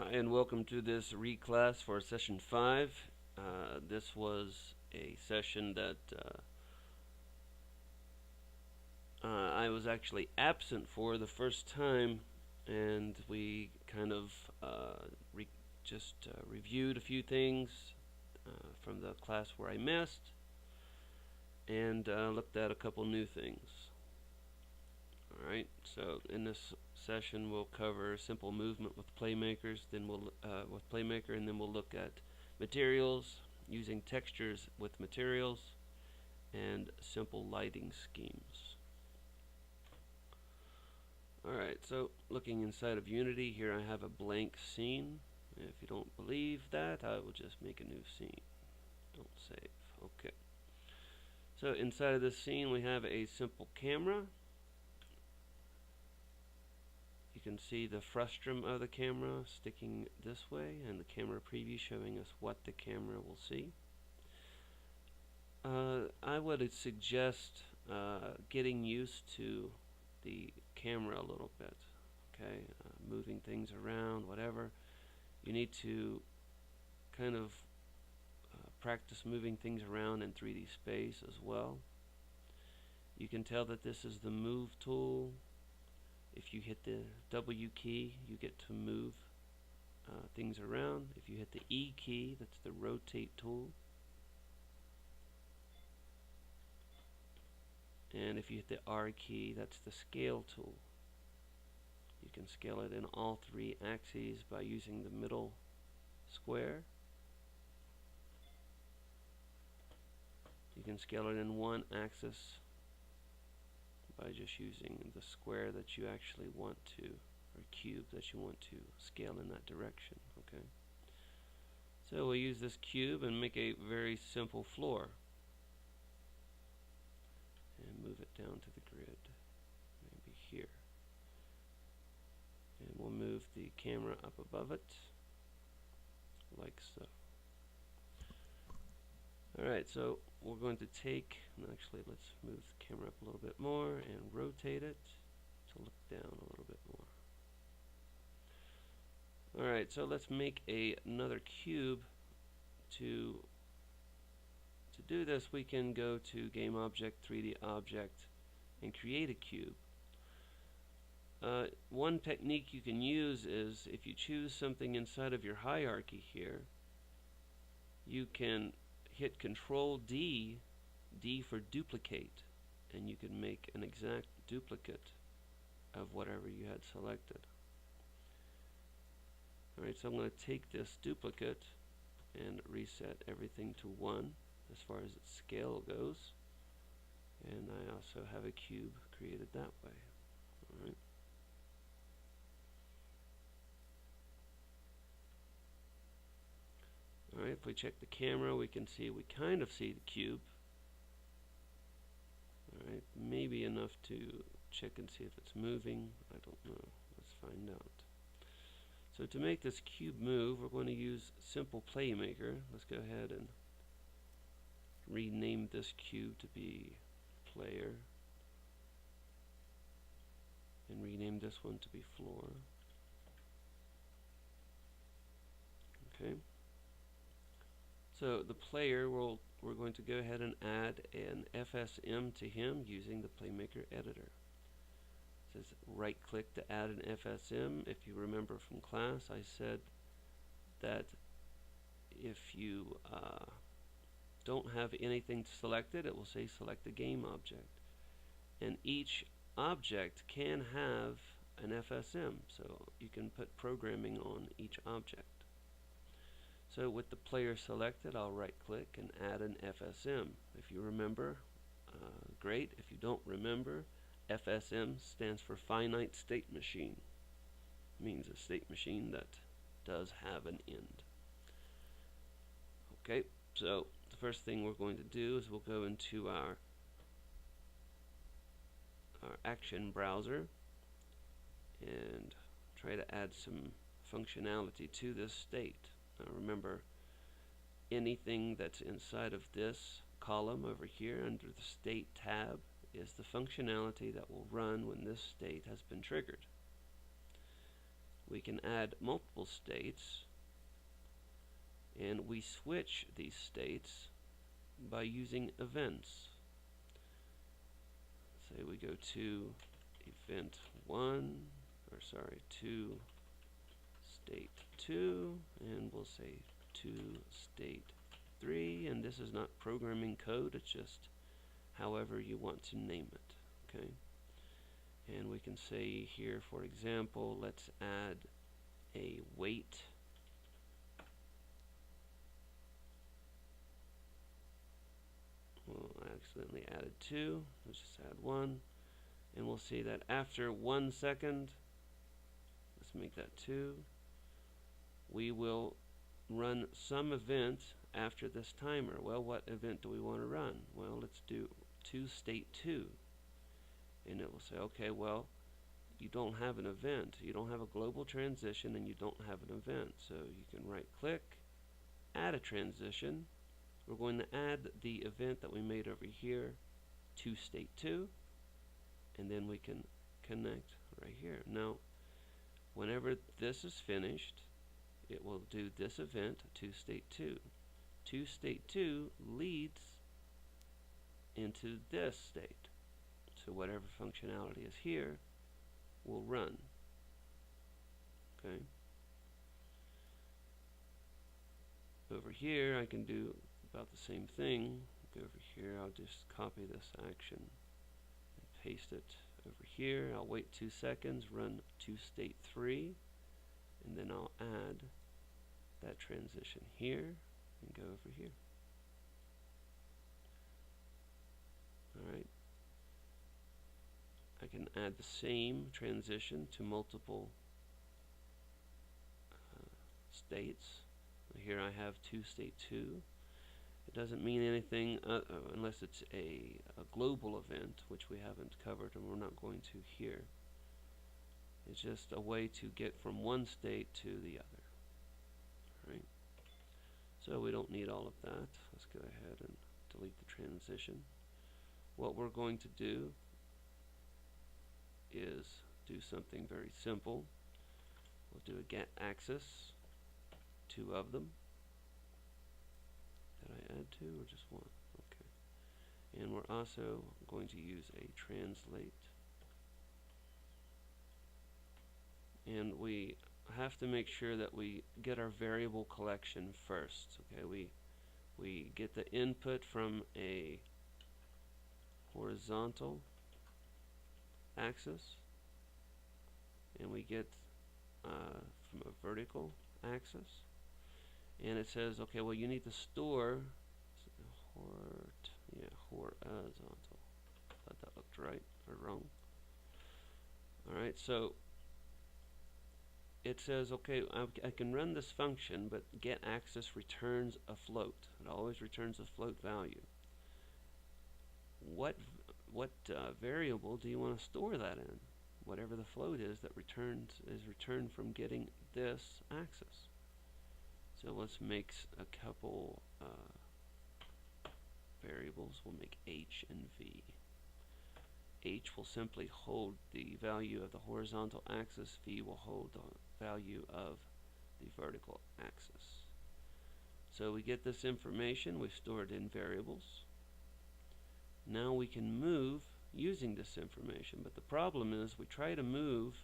Hi, and welcome to this reclass for session 5. This was a session that I was actually absent for the first time, and we kind of reviewed a few things from the class where I missed, and looked at a couple new things. Alright, so in this session we'll cover simple movement with Playmakers, then we'll with Playmaker, and then we'll look at materials, using textures with materials, and simple lighting schemes. Alright, so looking inside of Unity, here I have a blank scene. If you don't believe that, I will just make a new scene. Don't save. Okay. So inside of this scene we have a simple camera. You can see the frustum of the camera sticking this way, and the camera preview showing us what the camera will see. I would suggest getting used to the camera a little bit. Okay, moving things around, whatever. You need to kind of practice moving things around in 3D space as well. You can tell that this is the move tool. If you hit the W key, you get to move things around. If you hit the E key, that's the rotate tool. And if you hit the R key, that's the scale tool. You can scale it in all 3 axes by using the middle square. You can scale it in 1 axis by just using the square that you actually want to, or cube that you want to scale in that direction. Okay. So we'll use this cube and make a very simple floor, and move it down to the grid, maybe here. And we'll move the camera up above it, like so. Alright, so we're going to take, actually let's move the camera up a little bit more and rotate it to look down a little bit more. Alright, so let's make another cube. To do this, we can go to Game Object, 3D Object, and create a cube. One technique you can use is, if you choose something inside of your hierarchy here, you can hit Control D, D for duplicate, and you can make an exact duplicate of whatever you had selected. Alright, so I'm going to take this duplicate and reset everything to 1 as far as its scale goes, and I also have a cube created that way. Alright. Alright, if we check the camera, we can see, we kind of see the cube. Alright, maybe enough to check and see if it's moving. I don't know. Let's find out. So to make this cube move, we're going to use simple Playmaker. Let's go ahead and rename this cube to be player, and rename this one to be floor. Okay. So the player, we're going to go ahead and add an FSM to him using the Playmaker editor. It says right click to add an FSM. If you remember from class, I said that if you don't have anything selected, it will say select a game object. And each object can have an FSM, so you can put programming on each object. So with the player selected, I'll right click and add an FSM. If you remember, great. If you don't remember, FSM stands for finite state machine. It means a state machine that does have an end. Okay, so the first thing we're going to do is we'll go into our action browser and try to add some functionality to this state. Now remember, anything that's inside of this column over here under the State tab is the functionality that will run when this state has been triggered. we can add multiple states, and we switch these states by using events. Say we go to event 1, or sorry, to state 2, and we'll say to state 3, and this is not programming code, it's just however you want to name it. Okay, and we can say here, for example, let's add a wait. Well, I accidentally added 2. Let's just add 1, and we'll see that after 1 second, let's make that 2, we will run some event after this timer. Well, what event do we want to run? Well, let's do to state 2, and it will say, okay, well, you don't have an event, you don't have a global transition, and you don't have an event, so you can right click, add a transition. We're going to add the event that we made over here to state 2, and then we can connect right here. Now, whenever this is finished, it will do this event to state 2. To state 2 leads into this state. So whatever functionality is here will run. Okay. Over here I can do about the same thing. Go over here, I'll just copy this action and paste it over here. I'll wait 2 seconds, run to state 3, and then I'll add that transition here and go over here. Alright. I can add the same transition to multiple states. Here I have to state 2. It doesn't mean anything unless it's a global event, which we haven't covered and we're not going to here. It's just a way to get from one state to the other. Right? So we don't need all of that. Let's go ahead and delete the transition. What we're going to do is do something very simple. We'll do a get access, 2 of them. Did I add 2 or just 1? Okay. And we're also going to use a translate. And we have to make sure that we get our variable collection first. Okay, we get the input from a horizontal axis, and we get from a vertical axis, and it says, okay, well, you need to store horizontal. Thought that looked right or wrong. Alright, so it says, okay, I can run this function, but get access returns a float. It always returns a float value. What variable do you want to store that in? Whatever the float is that is returned from getting this access. So let's make a couple variables. We'll make H and V. H will simply hold the value of the horizontal axis. V will hold the value of the vertical axis. So we get this information. We've stored in variables. Now we can move using this information, but the problem is we try to move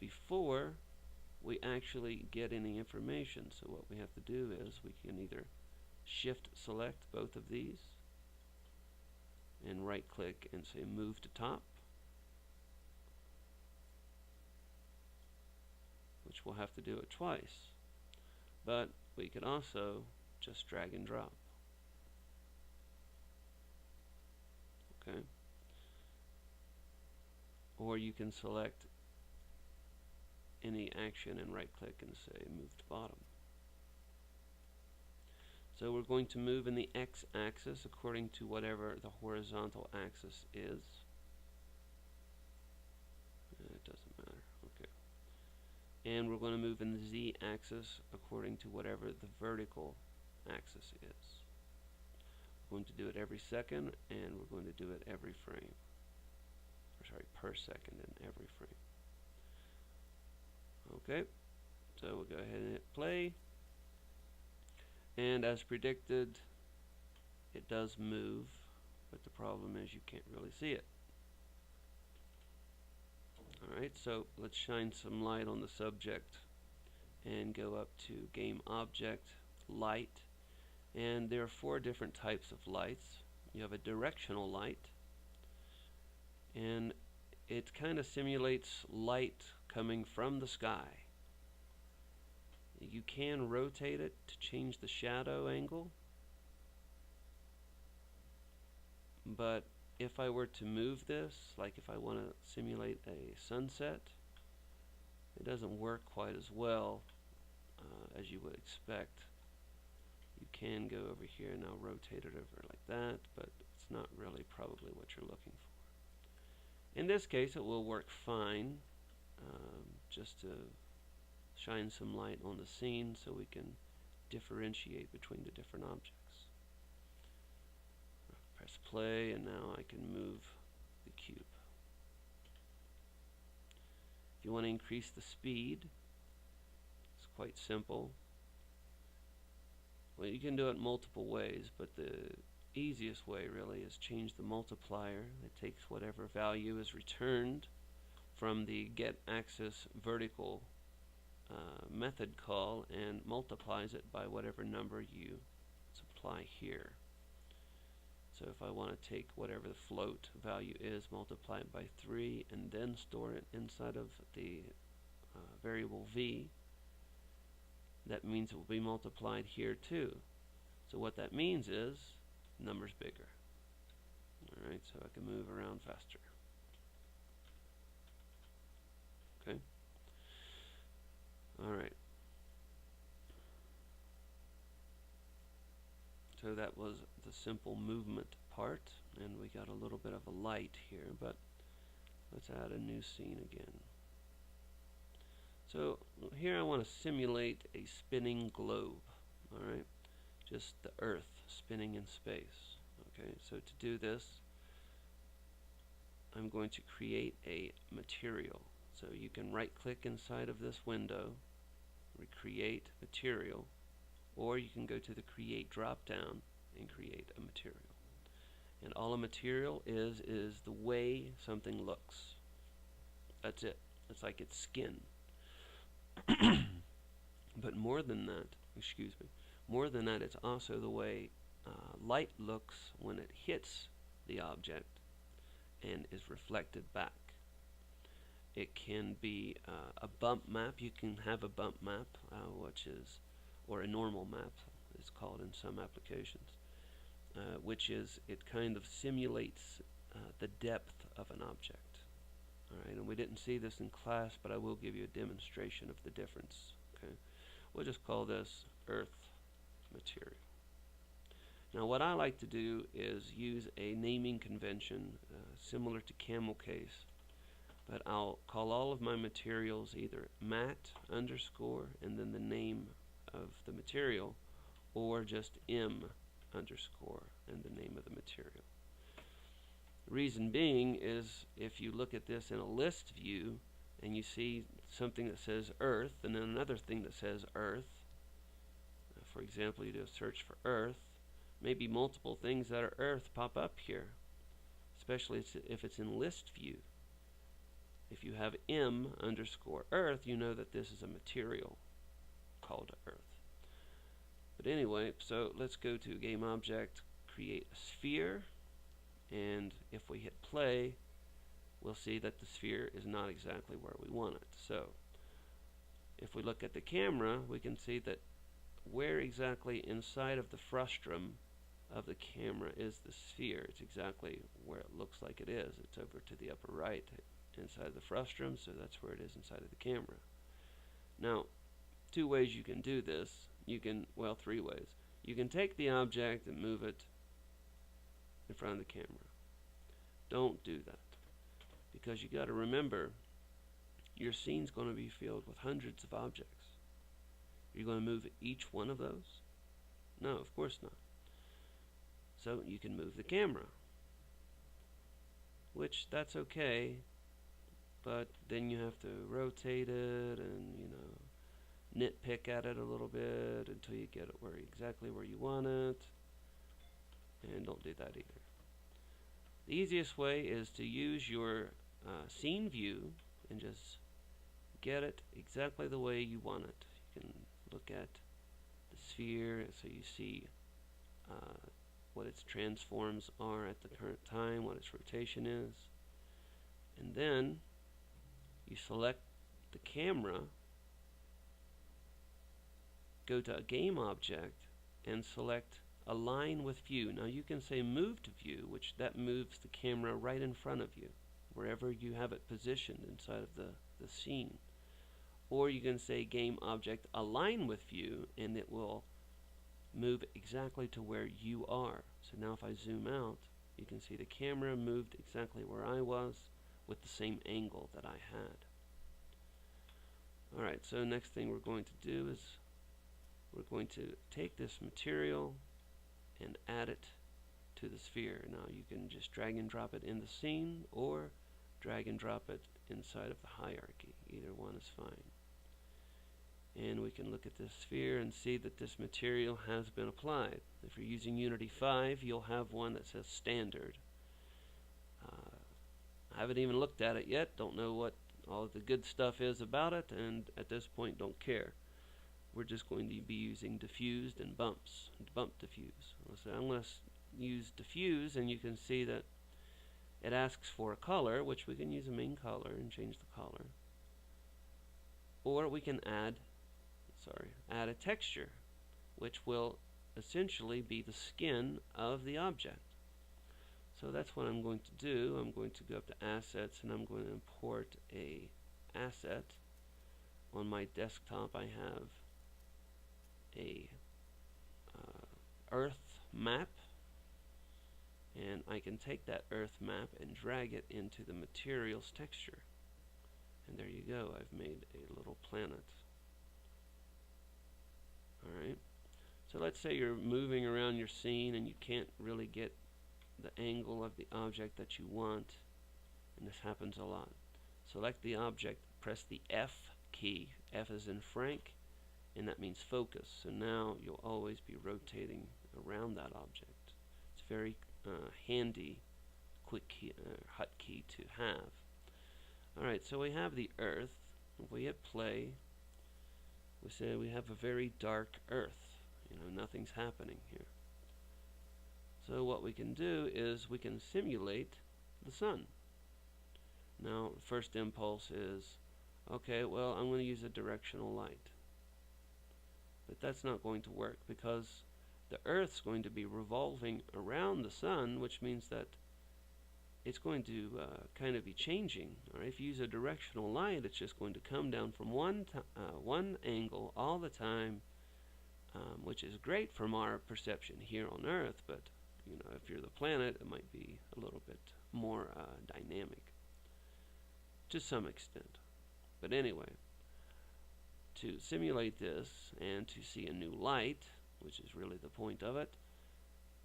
before we actually get any information. So what we have to do is we can either shift select both of these and right click and say move to top, which we'll have to do it twice, but we could also just drag and drop. Okay. Or you can select any action and right click and say move to bottom. So we're going to move in the x-axis according to whatever the horizontal axis is. It doesn't matter. Okay. And we're going to move in the z-axis according to whatever the vertical axis is. We're going to do it every second, and we're going to do it every frame. Or sorry, per second in every frame. Okay. So we'll go ahead and hit play, and as predicted, it does move, but the problem is you can't really see it. Alright, so let's shine some light on the subject and go up to Game Object, Light, and there are 4 different types of lights. You have a directional light, and it kind of simulates light coming from the sky. You can rotate it to change the shadow angle, but if I were to move this, like if I want to simulate a sunset, it doesn't work quite as well as you would expect. You can go over here and now rotate it over like that, but it's not really probably what you're looking for. In this case, it will work fine, just to shine some light on the scene so we can differentiate between the different objects. Press play, and now I can move the cube. If you want to increase the speed, it's quite simple. Well, you can do it multiple ways, but the easiest way really is change the multiplier. It takes whatever value is returned from the getAxis vertical method call and multiplies it by whatever number you supply here. So if I want to take whatever the float value is, multiply it by 3, and then store it inside of the variable v, that means it will be multiplied here too. So what that means is the number's bigger. Alright, so I can move around faster. Okay. Alright. So that was the simple movement part, and we got a little bit of a light here, but let's add a new scene again. So here I want to simulate a spinning globe. Alright, just the Earth spinning in space. Okay, so to do this, I'm going to create a material. So you can right click inside of this window, recreate material, or you can go to the create drop down and create a material. And all a material is the way something looks. That's it. It's like its skin. But more than that, more than that, it's also the way light looks when it hits the object and is reflected back. It can be a bump map. You can have a bump map, or a normal map is called in some applications, which is, it kind of simulates the depth of an object. Alright, and we didn't see this in class, but I will give you a demonstration of the difference. Okay, we'll just call this Earth material. Now what I like to do is use a naming convention similar to camel case, but I'll call all of my materials either mat underscore and then the name of the material, or just M underscore and the name of the material. The reason being is, if you look at this in a list view and you see something that says Earth and then another thing that says Earth, for example, you do a search for Earth, maybe multiple things that are Earth pop up here, especially if it's in list view. If you have M underscore Earth, you know that this is a material called Earth. But anyway, so let's go to Game Object, create a sphere, and if we hit play, we'll see that the sphere is not exactly where we want it. So if we look at the camera, we can see that where exactly inside of the frustum of the camera is the sphere. It's exactly where it looks like it is. It's over to the upper right inside the frustum, so that's where it is inside of the camera. Now, 2 ways you can do this. You can, well, 3 ways. You can take the object and move it in front of the camera. Don't do that, because you got to remember, your scene's going to be filled with hundreds of objects. Are you going to move each one of those? No, of course not. So you can move the camera, which that's okay, but then you have to rotate it and, nitpick at it a little bit until you get it exactly where you want it. And don't do that either. The easiest way is to use your scene view and just get it exactly the way you want it. You can look at the sphere so you see what its transforms are at the current time, what its rotation is. And then you select the camera, go to a game object, and select Align with View. Now you can say Move to View, which that moves the camera right in front of you, wherever you have it positioned inside of the scene. Or you can say Game Object Align with View, and it will move exactly to where you are. So now if I zoom out, you can see the camera moved exactly where I was with the same angle that I had. Alright, so next thing we're going to do is we're going to take this material and add it to the sphere. Now you can just drag and drop it in the scene or drag and drop it inside of the hierarchy. Either one is fine. And we can look at this sphere and see that this material has been applied. If you're using Unity 5, you'll have one that says Standard. I haven't even looked at it yet, don't know what all of the good stuff is about it, and at this point don't care. We're just going to be using diffused and bumps, bump diffuse. So I'm going to use diffuse, and you can see that it asks for a color, which we can use a main color and change the color. Or we can add a texture, which will essentially be the skin of the object. So that's what I'm going to do. I'm going to go up to Assets, and I'm going to import a asset. On my desktop I have a Earth map, and I can take that Earth map and drag it into the materials texture. And there you go, I've made a little planet. Alright, so let's say you're moving around your scene and you can't really get the angle of the object that you want, and this happens a lot. Select the object, press the F key, F as in Frank, and that means focus. So now you'll always be rotating around that object. It's very handy, quick key, hotkey to have. Alright, so we have the Earth. If we hit play, we say we have a very dark Earth. You know, nothing's happening here. So what we can do is we can simulate the sun. Now, the first impulse is, okay, well, I'm going to use a directional light. But that's not going to work because the Earth's going to be revolving around the sun, which means that it's going to kind of be changing. All right? If you use a directional light, it's just going to come down from one angle all the time, which is great from our perception here on Earth, but you know, if you're the planet, it might be a little bit more dynamic to some extent. But anyway, to simulate this and to see a new light, which is really the point of it,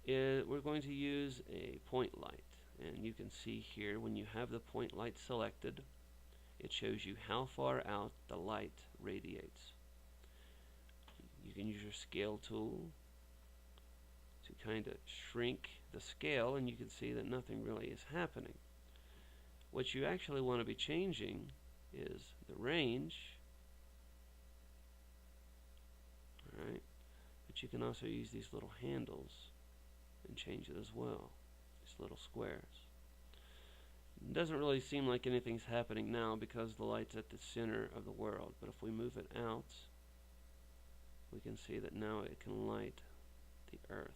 we're going to use a point light. And you can see here when you have the point light selected, it shows you how far out the light radiates. You can use your scale tool to kind of shrink the scale, and you can see that nothing really is happening. What you actually want to be changing is the range. Alright, but you can also use these little handles and change it as well. These little squares. It doesn't really seem like anything's happening now because the light's at the center of the world, but if we move it out, we can see that now it can light the Earth.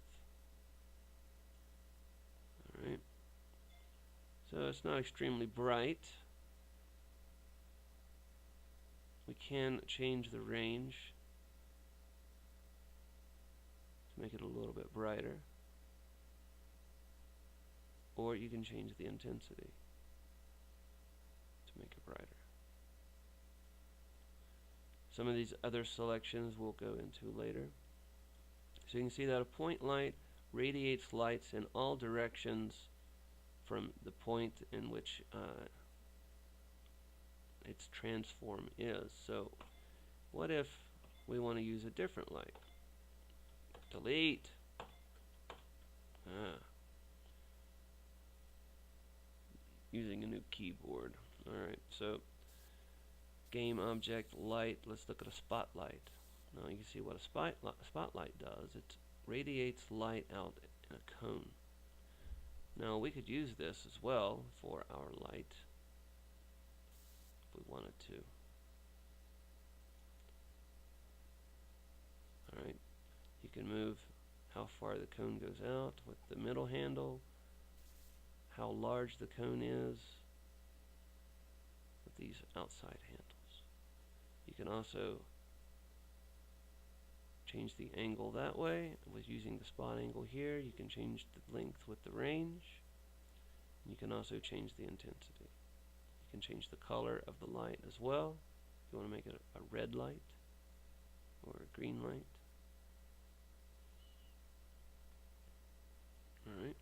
Alright, so it's not extremely bright. We can change the range to make it a little bit brighter, or you can change the intensity to make it brighter. Some of these other selections we'll go into later. So you can see that a point light radiates lights in all directions from the point in which its transform is. So what if we want to use a different light. Delete. Using a new keyboard. Alright, so game object light. Let's look at a spotlight. Now you can see what a spotlight does. It radiates light out in a cone. Now we could use this as well for our light if we wanted to. Alright, you can move how far the cone goes out with the middle handle, how large the cone is with these outside handles. You can also change the angle that way with using the spot angle here. You can change the length with the range. You can also change the intensity. You can change the color of the light as well. If you want to make it a red light or a green light. Alright.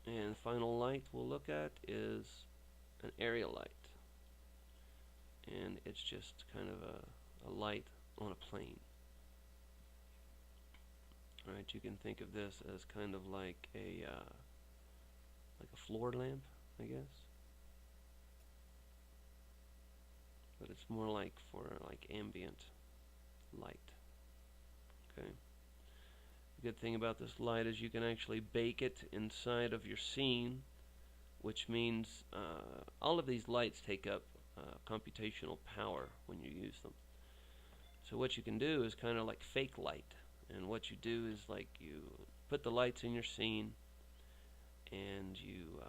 And final light we'll look at is an area light. And it's just kind of a light on a plane. Alright, you can think of this as kind of like a floor lamp, I guess. But it's more like for like ambient light. Okay. The good thing about this light is you can actually bake it inside of your scene, which means all of these lights take up computational power when you use them. So what you can do is kind of like fake light, and what you do is like you put the lights in your scene and you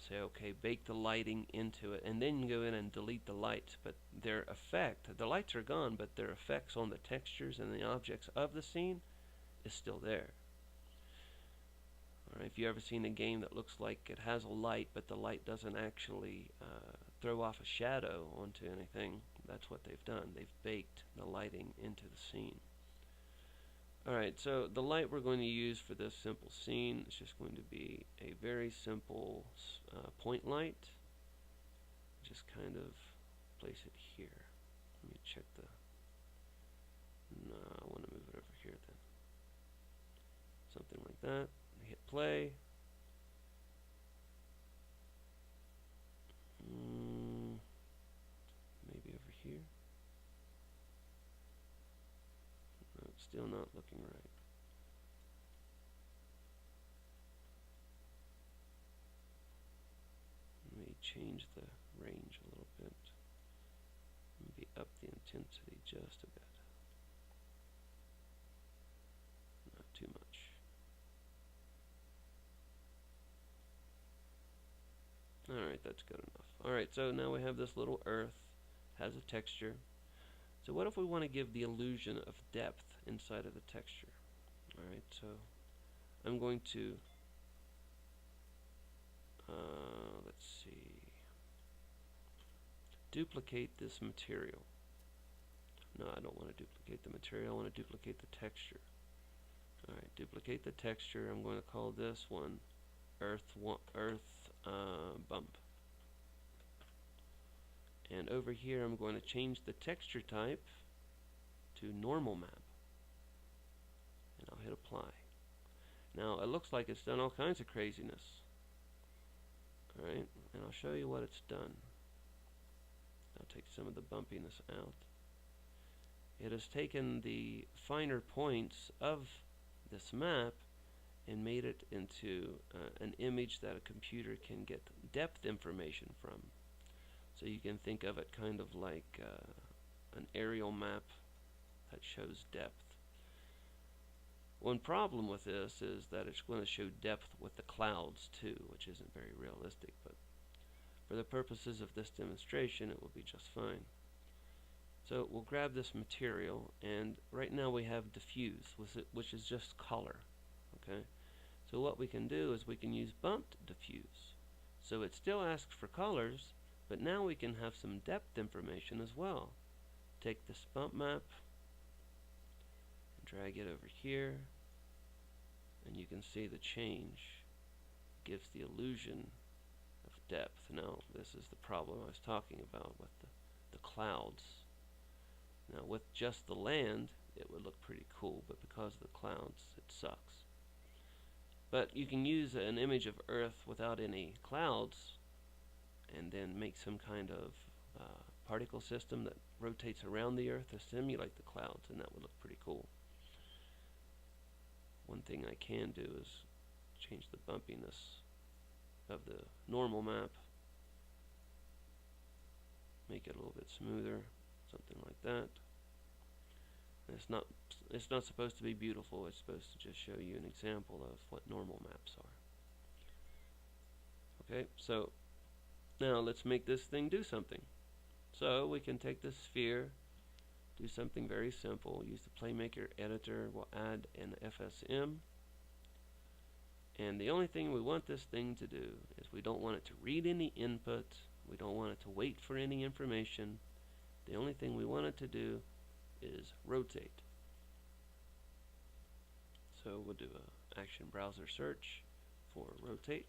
say, okay, bake the lighting into it, and then you go in and delete the lights, but their effect, the lights are gone, but their effects on the textures and the objects of the scene is still there. Alright, if you ever seen a game that looks like it has a light, but the light doesn't actually throw off a shadow onto anything, that's what they've done. They've baked the lighting into the scene. Alright, so the light we're going to use for this simple scene is just going to be a very simple point light. Just kind of place it here. Let me check the... No, I want to move it over here then. Something like that. Hit play. Maybe over here. No, it's still not looking right. Let me change the range a little bit. Maybe up the intensity just a bit. Not too much. Alright, that's good enough. Alright, so now we have this little earth, has a texture. So what if we want to give the illusion of depth inside of the texture? Alright, so I'm going to, let's see, duplicate this material. No, I don't want to duplicate the material, I want to duplicate the texture. Alright, duplicate the texture. I'm going to call this one Earth Bump. And over here I'm going to change the texture type to normal map. And I'll hit apply. Now it looks like it's done all kinds of craziness. Alright, and I'll show you what it's done. I'll take some of the bumpiness out. It has taken the finer points of this map and made it into an image that a computer can get depth information from. So you can think of it kind of like an aerial map that shows depth. One problem with this is that it's going to show depth with the clouds too, which isn't very realistic, but for the purposes of this demonstration it will be just fine. So we'll grab this material, and right now we have diffuse, which is just color. Okay, so what we can do is we can use bumped diffuse. So it still asks for colors, but now we can have some depth information as well. Take this bump map and drag it over here, and you can see the change gives the illusion of depth. Now, this is the problem I was talking about with the clouds. Now, with just the land, it would look pretty cool, but because of the clouds, it sucks. But you can use an image of Earth without any clouds and then make some kind of particle system that rotates around the Earth to simulate the clouds, and that would look pretty cool. One thing I can do is change the bumpiness of the normal map, make it a little bit smoother, something like that. And it's not supposed to be beautiful, it's supposed to just show you an example of what normal maps are. Okay, so now let's make this thing do something. So we can take this sphere, do something very simple, use the Playmaker editor, we'll add an FSM, and the only thing we want this thing to do is we don't want it to read any input, we don't want it to wait for any information. The only thing we want it to do is rotate. So we'll do a action browser search for rotate,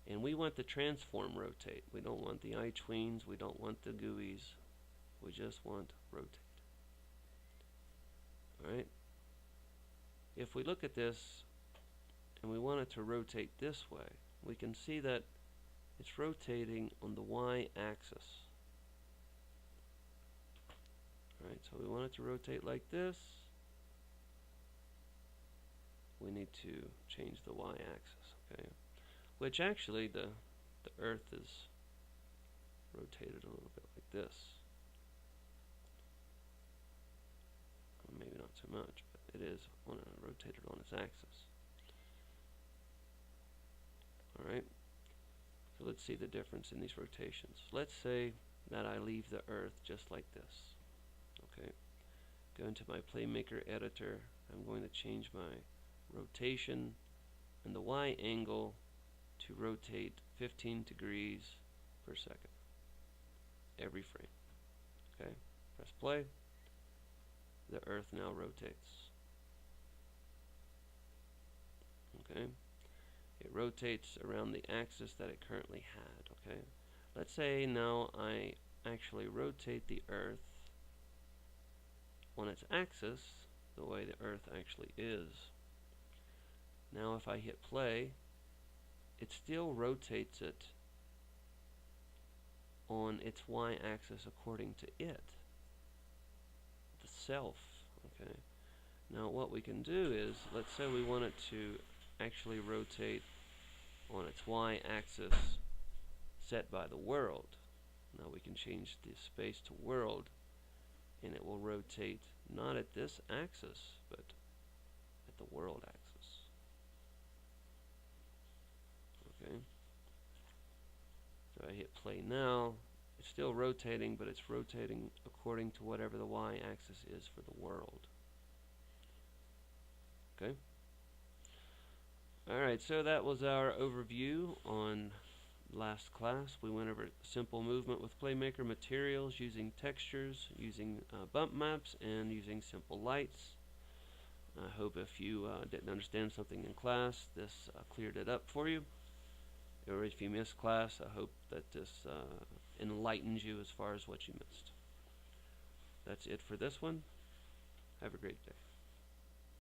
and we want the transform rotate. We don't want the iTweens, we don't want the GUIs, we just want rotate. Alright, if we look at this and we want it to rotate this way, we can see that it's rotating on the y-axis. Alright, so we want it to rotate like this. We need to change the y-axis, okay? Which actually the Earth is rotated a little bit like this. Maybe not so much, but it is rotated on its axis. Alright, so let's see the difference in these rotations. Let's say that I leave the Earth just like this. Okay, go into my Playmaker editor. I'm going to change my rotation and the Y angle to rotate 15 degrees per second every frame. Okay, press play. The Earth now rotates. Okay, it rotates around the axis that it currently had. Okay, let's say now I actually rotate the Earth on its axis the way the Earth actually is. Now if I hit play, it still rotates it on its y-axis according to it, the self. Okay, now what we can do is, let's say we want it to actually rotate on its y-axis set by the world. Now we can change the space to world, and it will rotate not at this axis but at the world axis. Okay, so I hit play now. It's still rotating, but it's rotating according to whatever the y-axis is for the world. Okay, alright, so that was our overview on last class. We went over simple movement with Playmaker, materials, using textures, using bump maps, and using simple lights. I hope if you didn't understand something in class, this cleared it up for you. Or if you missed class, I hope that this enlightens you as far as what you missed. That's it for this one. Have a great day.